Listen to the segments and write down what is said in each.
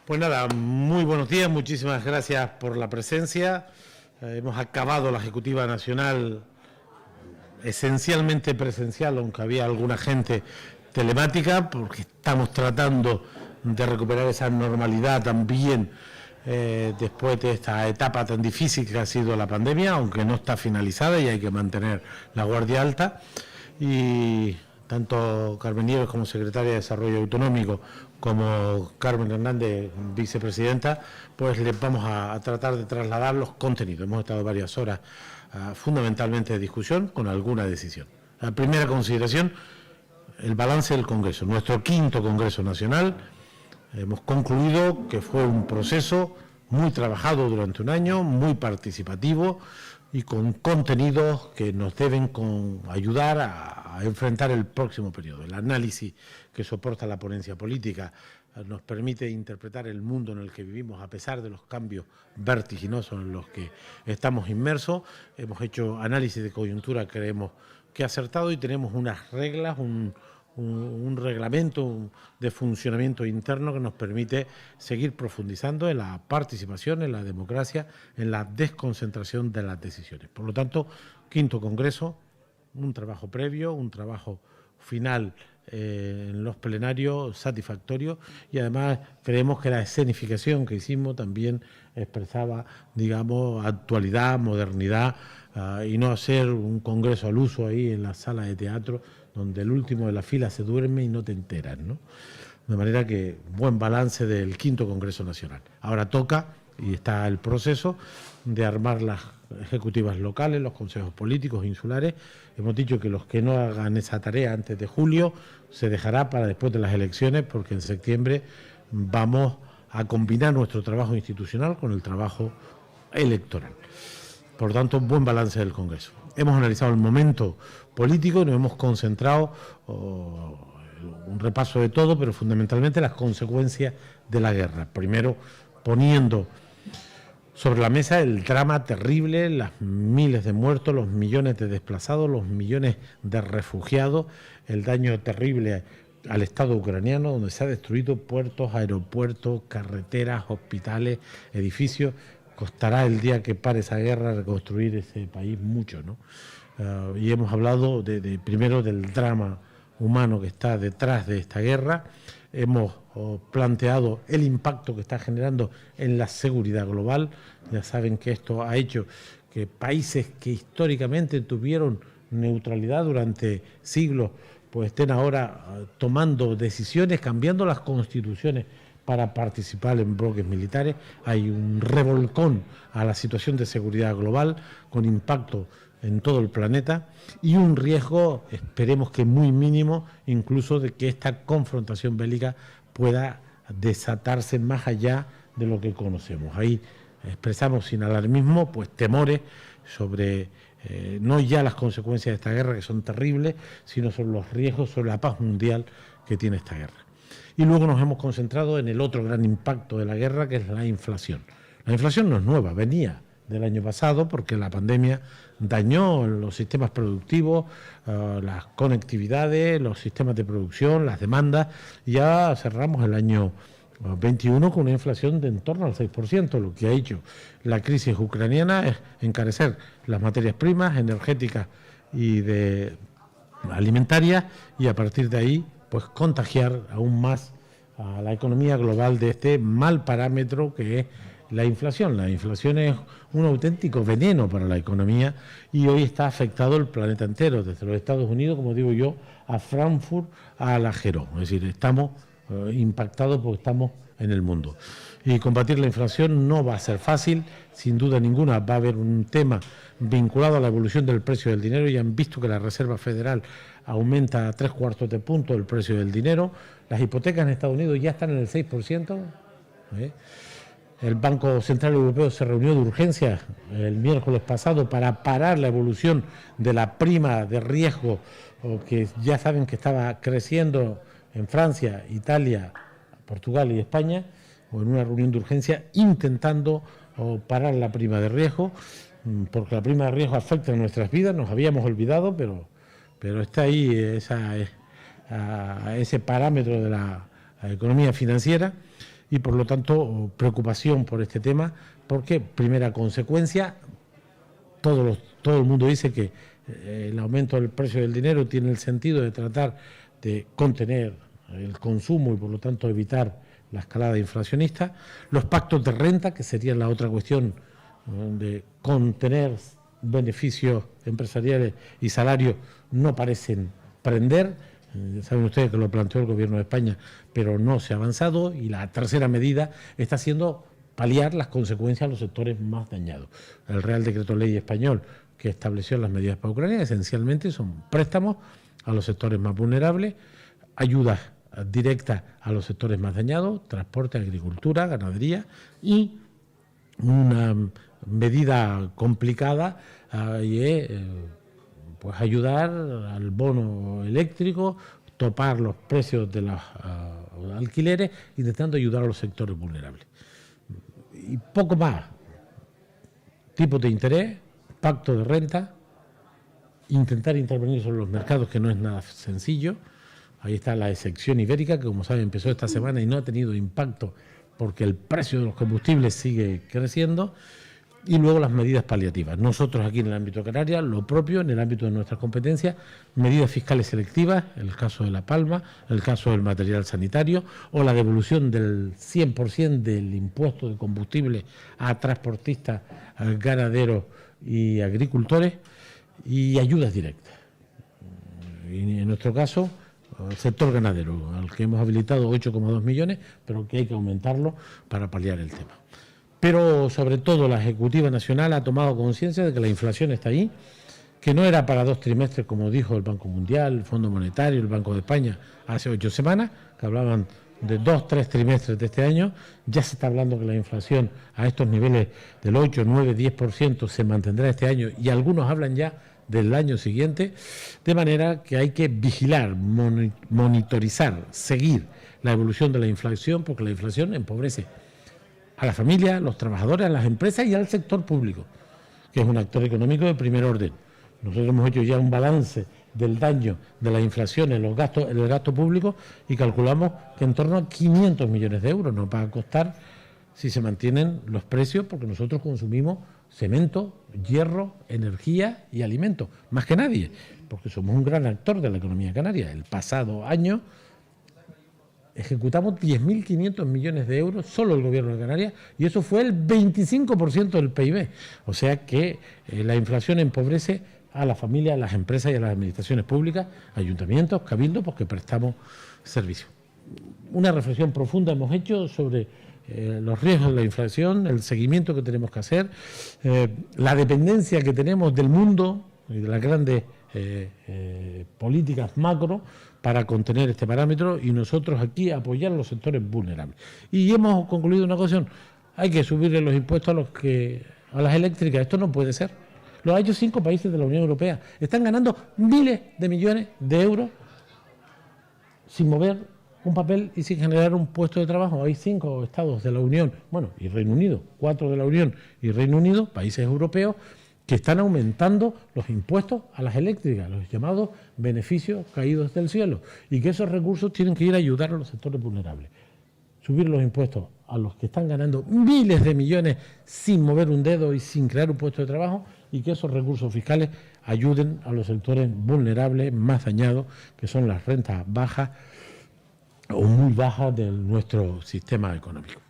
Pues nada, muy buenos días, muchísimas gracias por la presencia. Hemos acabado la Ejecutiva Nacional esencialmente presencial, aunque había alguna gente telemática, porque estamos tratando de recuperar esa normalidad también después de esta etapa tan difícil que ha sido la pandemia, aunque no está finalizada y hay que mantener la guardia alta. Y tanto Carmen Nieves como secretaria de Desarrollo Autonómico como Carmen Hernández, vicepresidenta, pues les vamos a tratar de trasladar los contenidos. Hemos estado varias horas fundamentalmente de discusión con alguna decisión. La primera consideración, el balance del Congreso. Nuestro quinto Congreso Nacional, hemos concluido que fue un proceso muy trabajado durante un año, muy participativo y con contenidos que nos deben ayudar a enfrentar el próximo periodo. El análisis que soporta la ponencia política nos permite interpretar el mundo en el que vivimos a pesar de los cambios vertiginosos en los que estamos inmersos. Hemos hecho análisis de coyuntura, creemos que acertado, y tenemos unas reglas, un reglamento de funcionamiento interno que nos permite seguir profundizando en la participación, en la democracia, en la desconcentración de las decisiones. Por lo tanto, quinto Congreso, un trabajo previo, un trabajo final en los plenarios satisfactorio, y además creemos que la escenificación que hicimos también expresaba, digamos, actualidad, modernidad, y no hacer un congreso al uso ahí en la sala de teatro donde el último de la fila se duerme y no te enteras, ¿no? De manera que buen balance del quinto Congreso Nacional. Ahora toca, y está el proceso, de armar las ejecutivas locales, los consejos políticos insulares. Hemos dicho que los que no hagan esa tarea antes de julio se dejará para después de las elecciones, porque en septiembre vamos a combinar nuestro trabajo institucional con el trabajo electoral. Por lo tanto, buen balance del Congreso. Hemos analizado el momento político y nos hemos concentrado un repaso de todo, pero fundamentalmente las consecuencias de la guerra. Primero, poniendo sobre la mesa el drama terrible, las miles de muertos, los millones de desplazados, los millones de refugiados, el daño terrible al Estado ucraniano, donde se han destruido puertos, aeropuertos, carreteras, hospitales, edificios. Costará el día que pare esa guerra reconstruir ese país mucho, ¿no? Y hemos hablado primero del drama humano que está detrás de esta guerra. Hemos planteado el impacto que está generando en la seguridad global. Ya saben que esto ha hecho que países que históricamente tuvieron neutralidad durante siglos, pues estén ahora tomando decisiones, cambiando las constituciones para participar en bloques militares. Hay un revolcón a la situación de seguridad global con impacto en todo el planeta y un riesgo, esperemos que muy mínimo, incluso de que esta confrontación bélica pueda desatarse más allá de lo que conocemos. Ahí expresamos sin alarmismo pues temores sobre no ya las consecuencias de esta guerra, que son terribles, sino sobre los riesgos, sobre la paz mundial que tiene esta guerra. Y luego nos hemos concentrado en el otro gran impacto de la guerra, que es la inflación. La inflación no es nueva, venía del año pasado porque la pandemia dañó los sistemas productivos, las conectividades, los sistemas de producción, las demandas. Y ya cerramos el año 21 con una inflación de en torno al 6%. Lo que ha hecho la crisis ucraniana es encarecer las materias primas energéticas y alimentarias, y a partir de ahí pues contagiar aún más a la economía global de este mal parámetro que es la inflación. La inflación es un auténtico veneno para la economía y hoy está afectado el planeta entero, desde los Estados Unidos, como digo yo, a Frankfurt, a Alagero. Es decir, estamos impactados porque estamos en el mundo. Y combatir la inflación no va a ser fácil, sin duda ninguna. Va a haber un tema vinculado a la evolución del precio del dinero. Ya han visto que la Reserva Federal aumenta a 3/4 de punto el precio del dinero. Las hipotecas en Estados Unidos ya están en el 6%. El Banco Central Europeo se reunió de urgencia el miércoles pasado para parar la evolución de la prima de riesgo, que ya saben que estaba creciendo en Francia, Italia, Portugal y España, o en una reunión de urgencia intentando parar la prima de riesgo, porque la prima de riesgo afecta a nuestras vidas. Nos habíamos olvidado, pero está ahí ese parámetro de la economía financiera. y por lo tanto preocupación por este tema, porque primera consecuencia, todo el mundo dice que el aumento del precio del dinero tiene el sentido de tratar de contener el consumo y por lo tanto evitar la escalada inflacionista. Los pactos de renta, que sería la otra cuestión de contener beneficios empresariales y salarios, no parecen prender. Saben ustedes que lo planteó el Gobierno de España, pero no se ha avanzado. Y la tercera medida está siendo paliar las consecuencias a los sectores más dañados. El Real Decreto Ley español que estableció las medidas para Ucrania esencialmente son préstamos a los sectores más vulnerables, ayudas directas a los sectores más dañados, transporte, agricultura, ganadería, y una medida complicada pues ayudar al bono eléctrico, topar los precios de los alquileres, intentando ayudar a los sectores vulnerables. Y poco más. Tipos de interés, pacto de renta, intentar intervenir sobre los mercados, que no es nada sencillo. Ahí está la excepción ibérica, que como saben empezó esta semana y no ha tenido impacto porque el precio de los combustibles sigue creciendo. Y luego las medidas paliativas. Nosotros aquí en el ámbito de Canarias, lo propio, en el ámbito de nuestras competencias, medidas fiscales selectivas, el caso de La Palma, el caso del material sanitario, o la devolución del 100% del impuesto de combustible a transportistas, a ganaderos y agricultores, y ayudas directas. Y en nuestro caso, el sector ganadero, al que hemos habilitado 8,2 millones, pero que hay que aumentarlo para paliar el tema. Pero sobre todo la Ejecutiva Nacional ha tomado conciencia de que la inflación está ahí, que no era para 2 trimestres, como dijo el Banco Mundial, el Fondo Monetario, el Banco de España hace 8 semanas, que hablaban de 2-3 trimestres de este año. Ya se está hablando que la inflación a estos niveles del 8, 9, 10% se mantendrá este año, y algunos hablan ya del año siguiente, de manera que hay que vigilar, monitorizar, seguir la evolución de la inflación, porque la inflación empobrece a la familia, a los trabajadores, a las empresas y al sector público, que es un actor económico de primer orden. Nosotros hemos hecho ya un balance del daño de la inflación en los gastos, en el gasto público, y calculamos que en torno a 500 millones de euros nos va a costar si se mantienen los precios, porque nosotros consumimos cemento, hierro, energía y alimentos, más que nadie, porque somos un gran actor de la economía canaria. El pasado año ejecutamos 10.500 millones de euros, solo el Gobierno de Canarias, y eso fue el 25% del PIB. O sea que la inflación empobrece a las familias, a las empresas y a las administraciones públicas, ayuntamientos, cabildos, porque prestamos servicio. Una reflexión profunda hemos hecho sobre los riesgos de la inflación, el seguimiento que tenemos que hacer, la dependencia que tenemos del mundo y de las grandes políticas macro para contener este parámetro, y nosotros aquí apoyar a los sectores vulnerables. Y hemos concluido una cuestión: hay que subirle los impuestos a las eléctricas. Esto no puede ser. Lo han hecho 5 países de la Unión Europea. Están ganando miles de millones de euros sin mover un papel y sin generar un puesto de trabajo. Hay 5 estados de la Unión, bueno, y Reino Unido, 4 de la Unión y Reino Unido, países europeos, que están aumentando los impuestos a las eléctricas, los llamados beneficios caídos del cielo, y que esos recursos tienen que ir a ayudar a los sectores vulnerables. Subir los impuestos a los que están ganando miles de millones sin mover un dedo y sin crear un puesto de trabajo, y que esos recursos fiscales ayuden a los sectores vulnerables más dañados, que son las rentas bajas o muy bajas de nuestro sistema económico.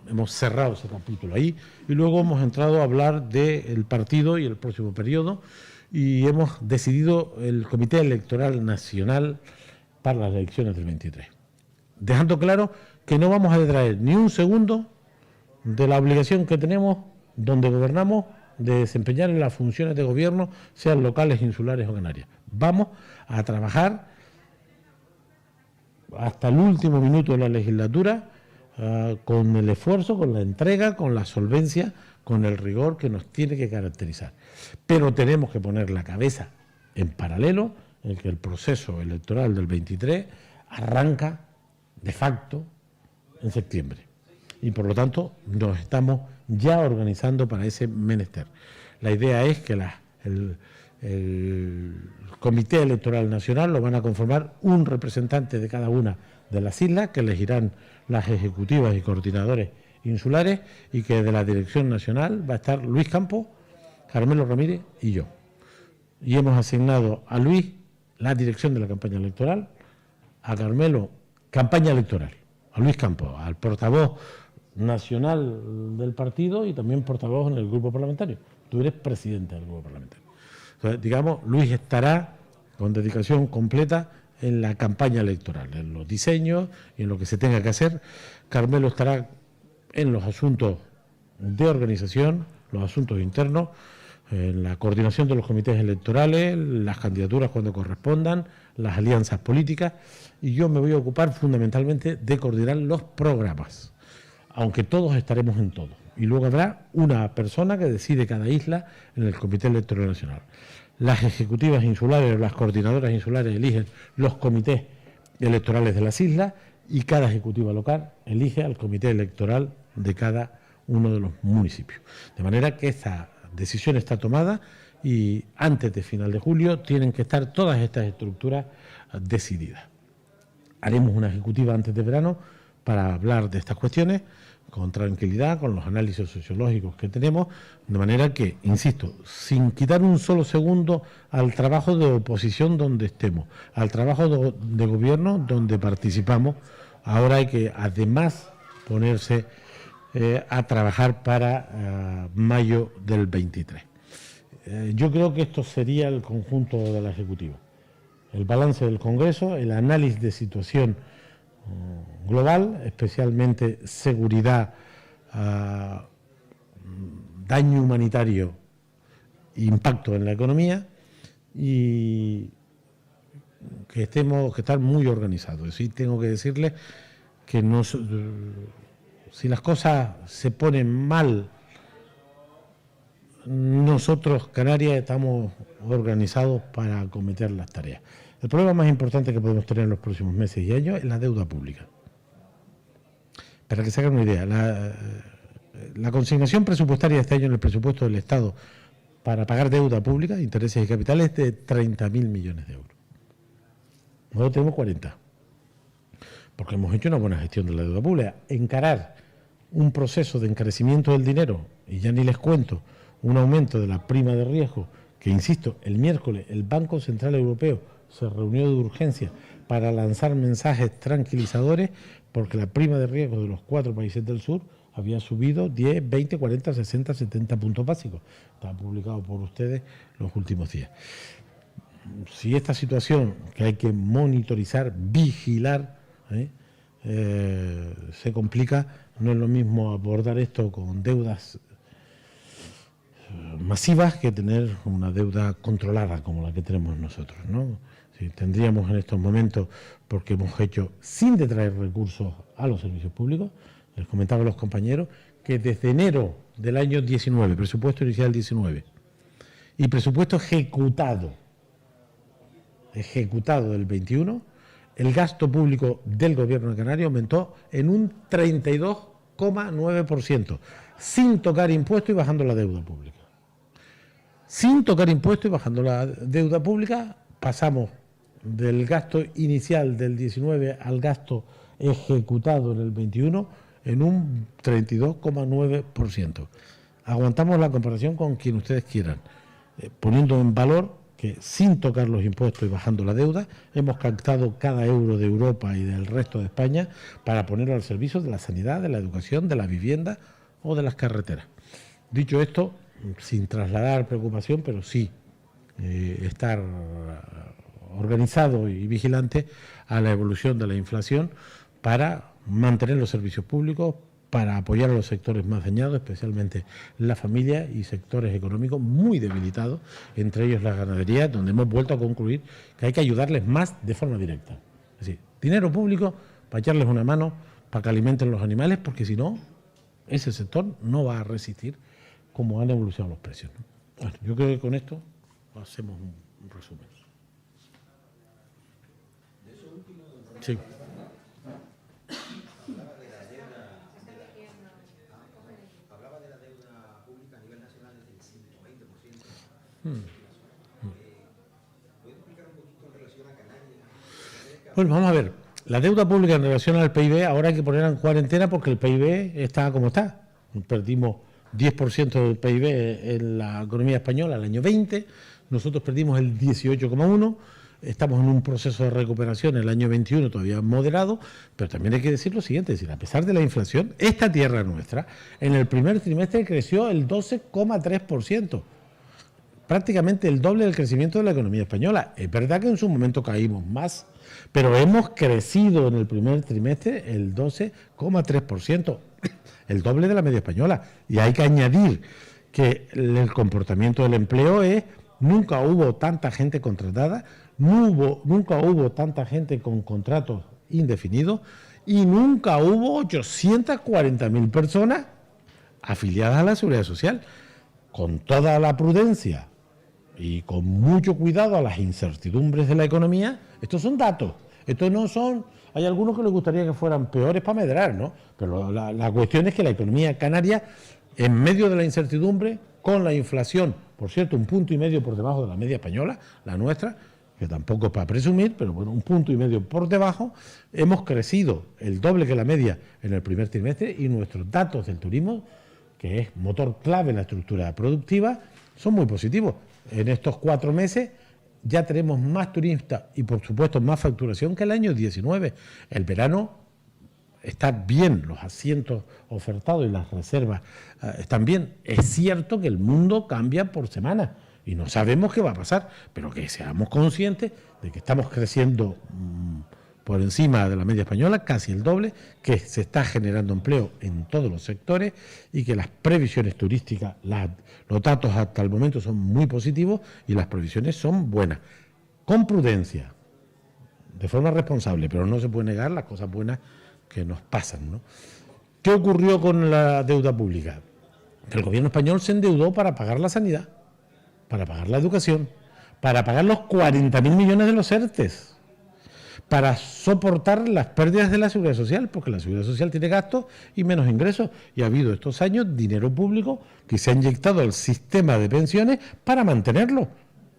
Hemos cerrado ese capítulo ahí, y luego hemos entrado a hablar del partido y el próximo periodo, y hemos decidido el Comité Electoral Nacional para las elecciones del 23, dejando claro que no vamos a detraer ni un segundo de la obligación que tenemos, donde gobernamos, de desempeñar las funciones de gobierno, sean locales, insulares o canarias. Vamos a trabajar hasta el último minuto de la legislatura, con el esfuerzo, con la entrega, con la solvencia, con el rigor que nos tiene que caracterizar. Pero tenemos que poner la cabeza en paralelo en que el proceso electoral del 23 arranca de facto en septiembre. Y por lo tanto nos estamos ya organizando para ese menester. La idea es que el Comité Electoral Nacional lo van a conformar un representante de cada una de las islas, que elegirán las ejecutivas y coordinadores insulares, y que de la Dirección Nacional va a estar Luis Campos, Carmelo Ramírez y yo. Y hemos asignado a Luis la dirección de la campaña electoral, a Carmelo campaña electoral, a Luis Campos, al portavoz nacional del partido y también portavoz en el grupo parlamentario. Tú eres presidente del grupo parlamentario. Entonces, digamos, Luis estará con dedicación completa en la campaña electoral, en los diseños y en lo que se tenga que hacer. Carmelo estará en los asuntos de organización, los asuntos internos, en la coordinación de los comités electorales, las candidaturas cuando correspondan, las alianzas políticas, y yo me voy a ocupar fundamentalmente de coordinar los programas, aunque todos estaremos en todo. Y luego habrá una persona que decide cada isla en el Comité Electoral Nacional. Las ejecutivas insulares, las coordinadoras insulares eligen los comités electorales de las islas y cada ejecutiva local elige al comité electoral de cada uno de los municipios. De manera que esta decisión está tomada y antes de final de julio tienen que estar todas estas estructuras decididas. Haremos una ejecutiva antes de verano para hablar de estas cuestiones con tranquilidad, con los análisis sociológicos que tenemos, de manera que, insisto, sin quitar un solo segundo al trabajo de oposición donde estemos, al trabajo de gobierno donde participamos, ahora hay que además ponerse a trabajar para mayo del 23. Yo creo que esto sería el conjunto de la Ejecutiva. El balance del Congreso, el análisis de situación global, especialmente seguridad, daño humanitario, impacto en la economía, y que estar muy organizados. Sí, tengo que decirles que si las cosas se ponen mal, nosotros, Canarias, estamos organizados para acometer las tareas. El problema más importante que podemos tener en los próximos meses y años es la deuda pública. Para que se hagan una idea, la consignación presupuestaria de este año en el presupuesto del Estado para pagar deuda pública, intereses y capitales, es de 30.000 millones de euros. Nosotros tenemos 40, porque hemos hecho una buena gestión de la deuda pública. Encarar un proceso de encarecimiento del dinero, y ya ni les cuento, un aumento de la prima de riesgo, que insisto, el miércoles el Banco Central Europeo se reunió de urgencia para lanzar mensajes tranquilizadores, porque la prima de riesgo de los 4 países del sur había subido 10, 20, 40, 60, 70 puntos básicos. Está publicado por ustedes los últimos días. Si esta situación, que hay que monitorizar, vigilar, se complica, no es lo mismo abordar esto con deudas masivas que tener una deuda controlada como la que tenemos nosotros, ¿no? Si tendríamos en estos momentos, porque hemos hecho sin detraer recursos a los servicios públicos, les comentaba a los compañeros que desde enero del año 19, presupuesto inicial 19, y presupuesto ejecutado del 21, el gasto público del Gobierno de Canarias aumentó en un 32,9%, sin tocar impuestos y bajando la deuda pública. Sin tocar impuestos y bajando la deuda pública, pasamos del gasto inicial del 19 al gasto ejecutado en el 21 en un 32,9%. Aguantamos la comparación con quien ustedes quieran, poniendo en valor que sin tocar los impuestos y bajando la deuda, hemos captado cada euro de Europa y del resto de España para ponerlo al servicio de la sanidad, de la educación, de la vivienda o de las carreteras. Dicho esto, sin trasladar preocupación, pero sí estar organizado y vigilante a la evolución de la inflación para mantener los servicios públicos, para apoyar a los sectores más dañados, especialmente la familia y sectores económicos muy debilitados, entre ellos la ganadería, donde hemos vuelto a concluir que hay que ayudarles más de forma directa. Es decir, dinero público para echarles una mano, para que alimenten los animales, porque si no, ese sector no va a resistir como han evolucionado los precios, ¿no? Bueno, yo creo que con esto hacemos un resumen. Sí. Hablaba de la deuda pública a nivel nacional desde el 120%. ¿Puede explicar un poquito en relación a Canarias? Bueno, vamos a ver. La deuda pública en relación al PIB ahora hay que ponerla en cuarentena porque el PIB está como está. Perdimos 10% del PIB en la economía española el año 20, nosotros perdimos el 18,1%, estamos en un proceso de recuperación el año 21 todavía moderado, pero también hay que decir lo siguiente, es decir, a pesar de la inflación, esta tierra nuestra en el primer trimestre creció el 12,3%. Prácticamente el doble del crecimiento de la economía española. Es verdad que en su momento caímos más, pero hemos crecido en el primer trimestre el 12,3%, el doble de la media española. Y hay que añadir que el comportamiento del empleo es, nunca hubo tanta gente contratada, nunca hubo tanta gente con contratos indefinidos y nunca hubo 840.000 personas afiliadas a la Seguridad Social. Con toda la prudencia y con mucho cuidado a las incertidumbres de la economía, estos son datos, estos no son, hay algunos que les gustaría que fueran peores para medrar, ¿no? Pero la cuestión es que la economía canaria, en medio de la incertidumbre, con la inflación, por cierto, 1,5 puntos por debajo de la media española, la nuestra, que tampoco es para presumir, pero bueno, 1,5 puntos por debajo, hemos crecido el doble que la media en el primer trimestre y nuestros datos del turismo, que es motor clave en la estructura productiva, son muy positivos. En estos 4 meses ya tenemos más turistas y, por supuesto, más facturación que el año 19. El verano está bien, los asientos ofertados y las reservas están bien. Es cierto que el mundo cambia por semana y no sabemos qué va a pasar, pero que seamos conscientes de que estamos creciendo por encima de la media española, casi el doble, que se está generando empleo en todos los sectores y que las previsiones turísticas, los datos hasta el momento son muy positivos y las previsiones son buenas. Con prudencia, de forma responsable, pero no se puede negar las cosas buenas que nos pasan, ¿no? ¿Qué ocurrió con la deuda pública? Que el gobierno español se endeudó para pagar la sanidad, para pagar la educación, para pagar los 40.000 millones de los ERTES, para soportar las pérdidas de la Seguridad Social, porque la Seguridad Social tiene gastos y menos ingresos, y ha habido estos años dinero público que se ha inyectado al sistema de pensiones para mantenerlo,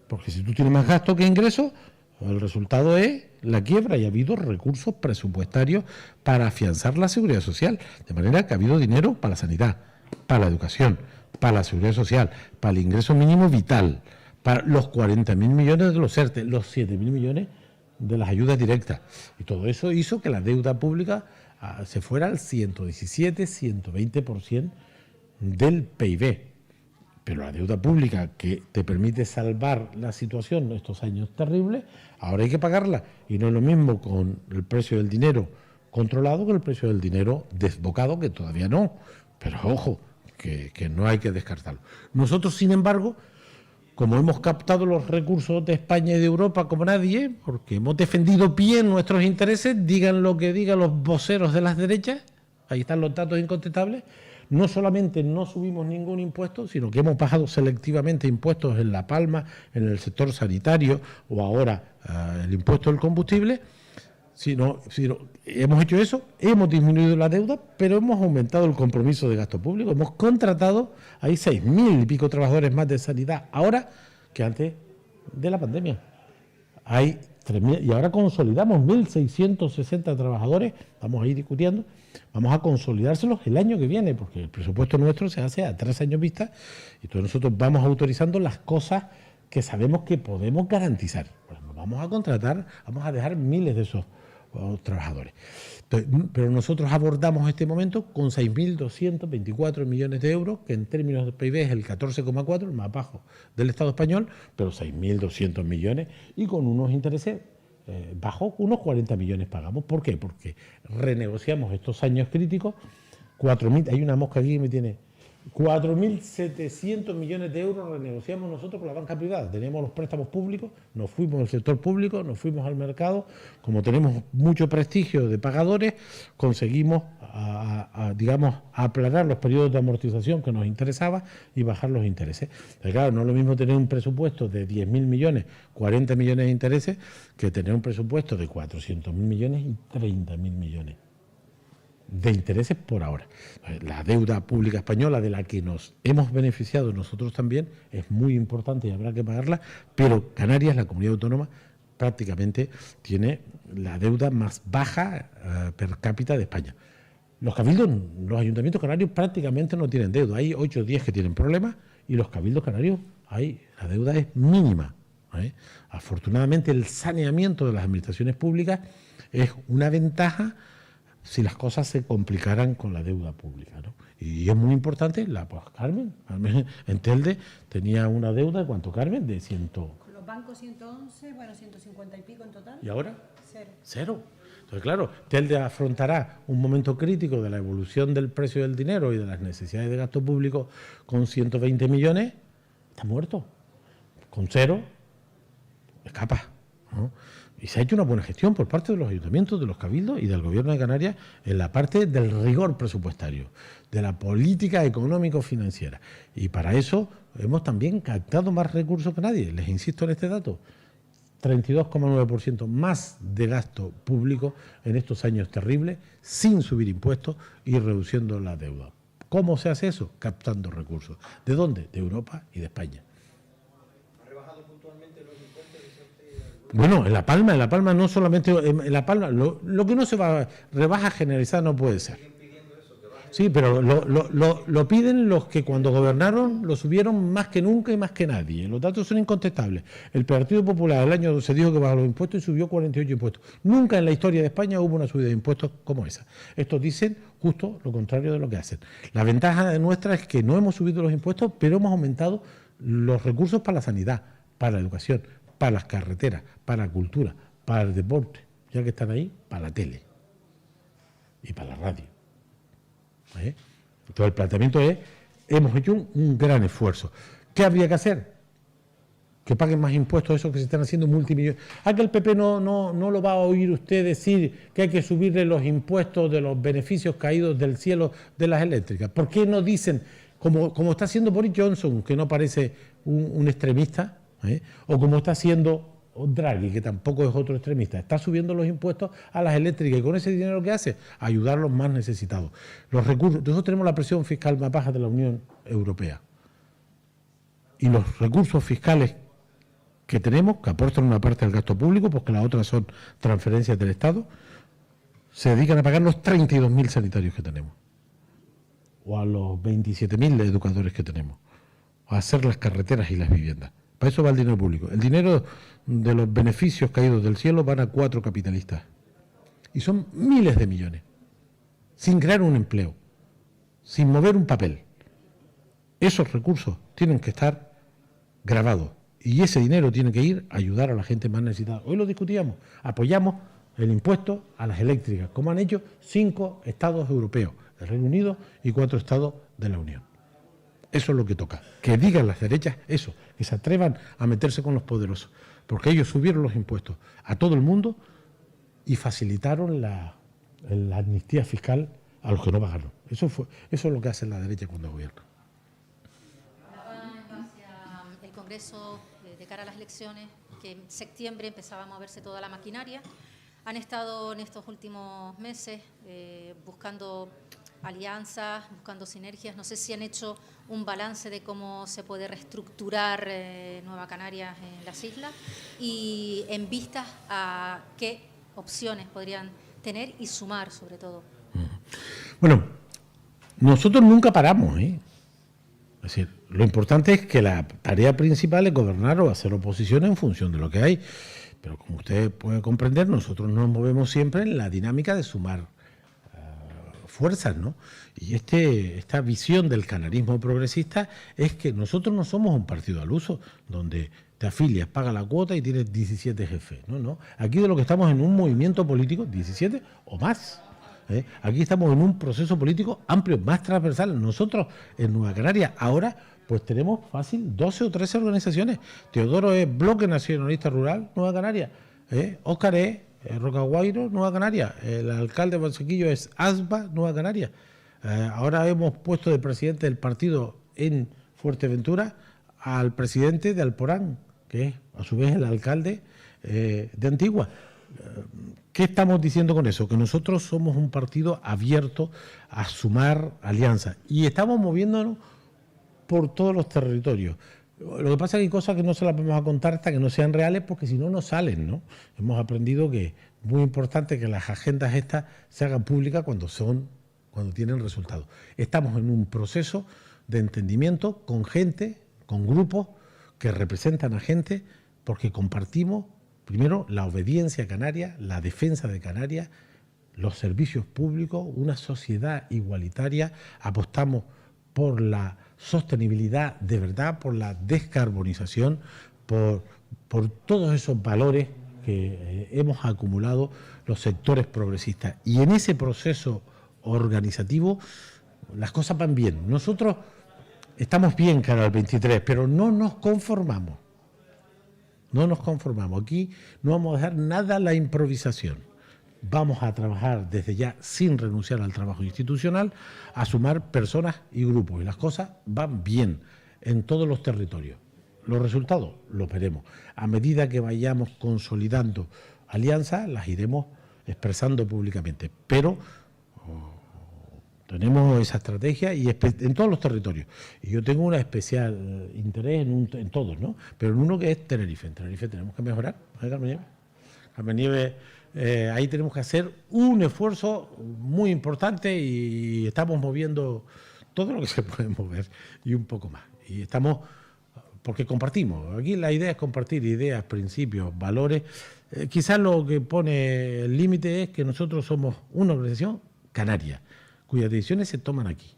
porque si tú tienes más gastos que ingresos, el resultado es la quiebra, y ha habido recursos presupuestarios para afianzar la Seguridad Social, de manera que ha habido dinero para la sanidad, para la educación, para la Seguridad Social, para el ingreso mínimo vital, para los 40.000 millones de los ERTE, los 7.000 millones de las ayudas directas. Y todo eso hizo que la deuda pública se fuera al 117, 120% del PIB. Pero la deuda pública que te permite salvar la situación en estos años terribles, ahora hay que pagarla. Y no es lo mismo con el precio del dinero controlado que el precio del dinero desbocado, que todavía no. Pero ojo, que no hay que descartarlo. Nosotros, sin embargo, como hemos captado los recursos de España y de Europa como nadie, porque hemos defendido bien nuestros intereses, digan lo que digan los voceros de las derechas, ahí están los datos incontestables, no solamente no subimos ningún impuesto, sino que hemos bajado selectivamente impuestos en La Palma, en el sector sanitario o ahora el impuesto del combustible, sino hemos hecho eso, hemos disminuido la deuda, pero hemos aumentado el compromiso de gasto público, hemos contratado, hay 6.000 y pico trabajadores más de sanidad ahora que antes de la pandemia. Hay 3.000, y ahora consolidamos 1.660 trabajadores, vamos a ir discutiendo, vamos a consolidárselos el año que viene, porque el presupuesto nuestro se hace a 3 años vista y todos nosotros vamos autorizando las cosas que sabemos que podemos garantizar. Por ejemplo, vamos a contratar, vamos a dejar miles de esos trabajadores. Pero nosotros abordamos este momento con 6.224 millones de euros, que en términos de PIB es el 14,4, el más bajo del Estado español, pero 6.200 millones y con unos intereses bajos, unos 40 millones pagamos. ¿Por qué? Porque renegociamos estos años críticos, 4.000, hay una mosca aquí que me tiene... 4.700 millones de euros renegociamos nosotros con la banca privada. Tenemos los préstamos públicos, nos fuimos al sector público, nos fuimos al mercado. Como tenemos mucho prestigio de pagadores, conseguimos, digamos, aplanar los periodos de amortización que nos interesaba y bajar los intereses. Pero claro, no es lo mismo tener un presupuesto de 10.000 millones, 40 millones de intereses, que tener un presupuesto de 400.000 millones y 30.000 millones de intereses por ahora. La deuda pública española, de la que nos hemos beneficiado nosotros también, es muy importante y habrá que pagarla, pero Canarias, la comunidad autónoma, prácticamente tiene la deuda más baja per cápita de España. Los cabildos, los ayuntamientos canarios prácticamente no tienen deuda. Hay 8 o 10 que tienen problemas y los cabildos canarios, la deuda es mínima. Afortunadamente, el saneamiento de las administraciones públicas es una ventaja si las cosas se complicaran con la deuda pública, ¿no? Y es muy importante, pues Carmen en Telde tenía una deuda, ¿de cuánto, Carmen? De 100. Con los bancos 111, bueno, 150 y pico en total. ¿Y ahora? Cero. Entonces, claro, Telde afrontará un momento crítico de la evolución del precio del dinero y de las necesidades de gasto público con 120 millones, está muerto. Con 0, escapa, ¿no? Y se ha hecho una buena gestión por parte de los ayuntamientos, de los cabildos y del Gobierno de Canarias en la parte del rigor presupuestario, de la política económico-financiera. Y para eso hemos también captado más recursos que nadie. Les insisto en este dato, 32,9% más de gasto público en estos años terribles, sin subir impuestos y reduciendo la deuda. ¿Cómo se hace eso? Captando recursos. ¿De dónde? De Europa y de España. Bueno, en La Palma no solamente, en La Palma, lo que no se va, rebaja generalizada no puede ser. Sí, pero lo piden los que cuando gobernaron lo subieron más que nunca y más que nadie. Los datos son incontestables. El Partido Popular el año se dijo que bajó los impuestos y subió 48 impuestos. Nunca en la historia de España hubo una subida de impuestos como esa. Estos dicen justo lo contrario de lo que hacen. La ventaja nuestra es que no hemos subido los impuestos, pero hemos aumentado los recursos para la sanidad, para la educación, para las carreteras, para la cultura, para el deporte, ya que están ahí, para la tele y para la radio. Entonces el planteamiento es, hemos hecho un gran esfuerzo. ¿Qué habría que hacer? Que paguen más impuestos esos que se están haciendo multimillonarios. Que el PP no lo va a oír usted decir que hay que subirle los impuestos de los beneficios caídos del cielo de las eléctricas. ¿Por qué no dicen, como está haciendo Boris Johnson, que no parece un extremista, o como está haciendo Draghi, que tampoco es otro extremista, está subiendo los impuestos a las eléctricas y con ese dinero ¿qué hace? Ayudar a los más necesitados. Los recursos, nosotros tenemos la presión fiscal más baja de la Unión Europea y los recursos fiscales que tenemos, que aportan una parte del gasto público, porque las otras son transferencias del Estado, se dedican a pagar los 32.000 sanitarios que tenemos o a los 27.000 educadores que tenemos, o a hacer las carreteras y las viviendas. Para eso va el dinero público. El dinero de los beneficios caídos del cielo van a 4 capitalistas. Y son miles de millones. Sin crear un empleo. Sin mover un papel. Esos recursos tienen que estar grabados. Y ese dinero tiene que ir a ayudar a la gente más necesitada. Hoy lo discutíamos. Apoyamos el impuesto a las eléctricas, como han hecho 5 estados europeos. El Reino Unido y 4 estados de la Unión. Eso es lo que toca, que digan las derechas eso, que se atrevan a meterse con los poderosos, porque ellos subieron los impuestos a todo el mundo y facilitaron la amnistía fiscal a los que no pagaron. Eso es lo que hace la derecha cuando gobierna. Hacia el Congreso, de cara a las elecciones, que en septiembre empezaba a moverse toda la maquinaria, han estado en estos últimos meses buscando alianzas, buscando sinergias. No sé si han hecho un balance de cómo se puede reestructurar Nueva Canarias en las islas y en vistas a qué opciones podrían tener y sumar, sobre todo. Bueno, nosotros nunca paramos, Es decir, lo importante es que la tarea principal es gobernar o hacer oposición en función de lo que hay. Pero como usted puede comprender, nosotros nos movemos siempre en la dinámica de sumar fuerzas, ¿no? Y esta visión del canarismo progresista es que nosotros no somos un partido al uso, donde te afilias, pagas la cuota y tienes 17 jefes. No. Aquí de lo que estamos en un movimiento político, 17 o más. Aquí estamos en un proceso político amplio, más transversal. Nosotros en Nueva Canarias ahora pues tenemos fácil 12 o 13 organizaciones. Teodoro es Bloque Nacionalista Rural, Nueva Canarias. Óscar es Rocaguairo, Nueva Canarias. El alcalde de Bonsequillo es ASBA, Nueva Canarias. Ahora hemos puesto de presidente del partido en Fuerteventura al presidente de Alporán, que es a su vez el alcalde de Antigua. ¿Qué estamos diciendo con eso? Que nosotros somos un partido abierto a sumar alianzas y estamos moviéndonos por todos los territorios. Lo que pasa es que hay cosas que no se las vamos a contar hasta que no sean reales, porque si no, no salen, ¿no? Hemos aprendido que es muy importante que las agendas estas se hagan públicas cuando tienen resultados. Estamos en un proceso de entendimiento con gente, con grupos que representan a gente, porque compartimos, primero, la obediencia canaria, la defensa de Canarias, los servicios públicos, una sociedad igualitaria, apostamos por la sostenibilidad de verdad, por la descarbonización, por todos esos valores que hemos acumulado los sectores progresistas. Y en ese proceso organizativo las cosas van bien. Nosotros estamos bien cara al 23, pero no nos conformamos. No nos conformamos. Aquí no vamos a dejar nada a la improvisación. Vamos a trabajar desde ya, sin renunciar al trabajo institucional, a sumar personas y grupos. Y las cosas van bien en todos los territorios. Los resultados los veremos. A medida que vayamos consolidando alianzas, las iremos expresando públicamente. Pero tenemos esa estrategia y en todos los territorios. Y yo tengo un especial interés en todos, ¿no? Pero en uno que es Tenerife. En Tenerife tenemos que mejorar. Carmen Nieves. Carmen Nieves, ahí tenemos que hacer un esfuerzo muy importante y estamos moviendo todo lo que se puede mover y un poco más. Y estamos, porque compartimos. Aquí la idea es compartir ideas, principios, valores. Quizás lo que pone el límite es que nosotros somos una organización canaria, cuyas decisiones se toman aquí.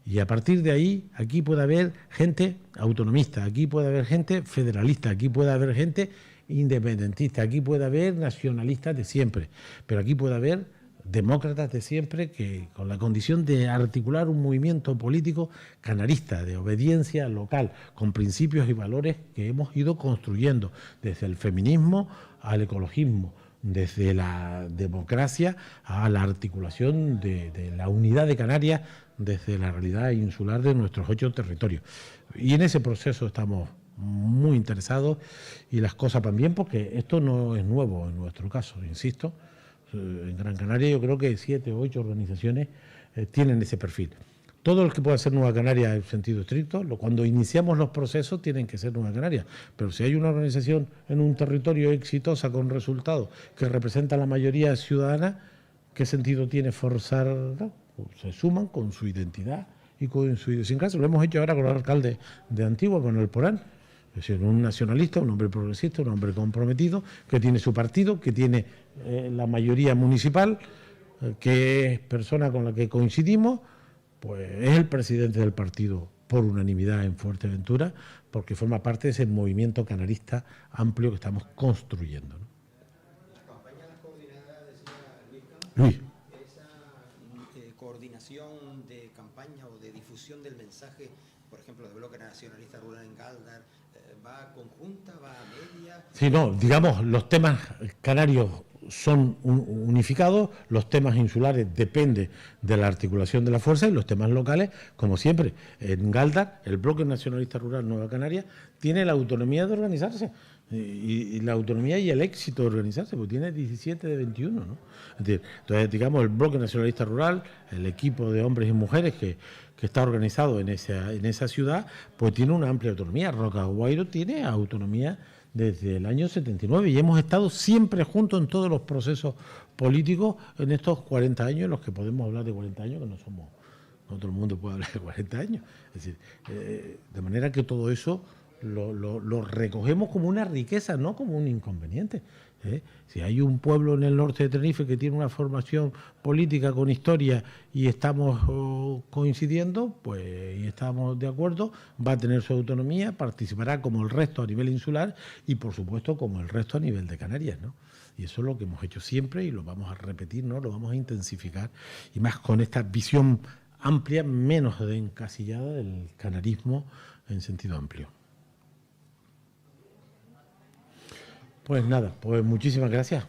Y a partir de ahí, aquí puede haber gente autonomista, aquí puede haber gente federalista, aquí puede haber gente independentista, aquí puede haber nacionalistas de siempre, pero aquí puede haber demócratas de siempre que con la condición de articular un movimiento político canarista, de obediencia local, con principios y valores que hemos ido construyendo desde el feminismo al ecologismo, desde la democracia a la articulación de la unidad de Canarias, desde la realidad insular de nuestros 8 territorios. Y en ese proceso estamos muy interesados y las cosas van bien, porque esto no es nuevo en nuestro caso, insisto. En Gran Canaria yo creo que 7 o 8 organizaciones tienen ese perfil. Todo el que pueda ser Nueva Canaria en sentido estricto, cuando iniciamos los procesos tienen que ser Nueva Canaria, pero si hay una organización en un territorio exitosa con resultados que representa a la mayoría ciudadana, ¿qué sentido tiene forzar? No, se suman con su identidad y con su idiosincrasia. Lo hemos hecho ahora con el alcalde de Antigua, con el Porán. Es decir, un nacionalista, un hombre progresista, un hombre comprometido, que tiene su partido, que tiene la mayoría municipal, que es persona con la que coincidimos, pues es el presidente del partido por unanimidad en Fuerteventura, porque forma parte de ese movimiento canarista amplio que estamos construyendo, ¿no? La campaña coordinada, decía Luis. esa coordinación de campaña o de difusión del mensaje, por ejemplo, del Bloque Nacionalista Rural en Galdar, ¿va conjunta, va a media? Sí, no, digamos, los temas canarios son unificados, los temas insulares dependen de la articulación de la fuerza y los temas locales, como siempre. En Galdar, el Bloque Nacionalista Rural Nueva Canaria tiene la autonomía de organizarse y la autonomía y el éxito de organizarse, porque tiene 17 de 21, ¿no? Es decir, entonces, digamos, el Bloque Nacionalista Rural, el equipo de hombres y mujeres que está organizado en esa ciudad, pues tiene una amplia autonomía. Rocaguairo tiene autonomía desde el año 79 y hemos estado siempre juntos en todos los procesos políticos en estos 40 años, en los que podemos hablar de 40 años, que no todo el mundo puede hablar de 40 años. Es decir, de manera que todo eso lo recogemos como una riqueza, no como un inconveniente. Si hay un pueblo en el norte de Tenerife que tiene una formación política con historia y estamos coincidiendo, pues y estamos de acuerdo, va a tener su autonomía, participará como el resto a nivel insular y por supuesto como el resto a nivel de Canarias, ¿no? Y eso es lo que hemos hecho siempre y lo vamos a repetir, ¿no? Lo vamos a intensificar, y más con esta visión amplia, menos de encasillada del canarismo en sentido amplio. Pues nada, pues muchísimas gracias.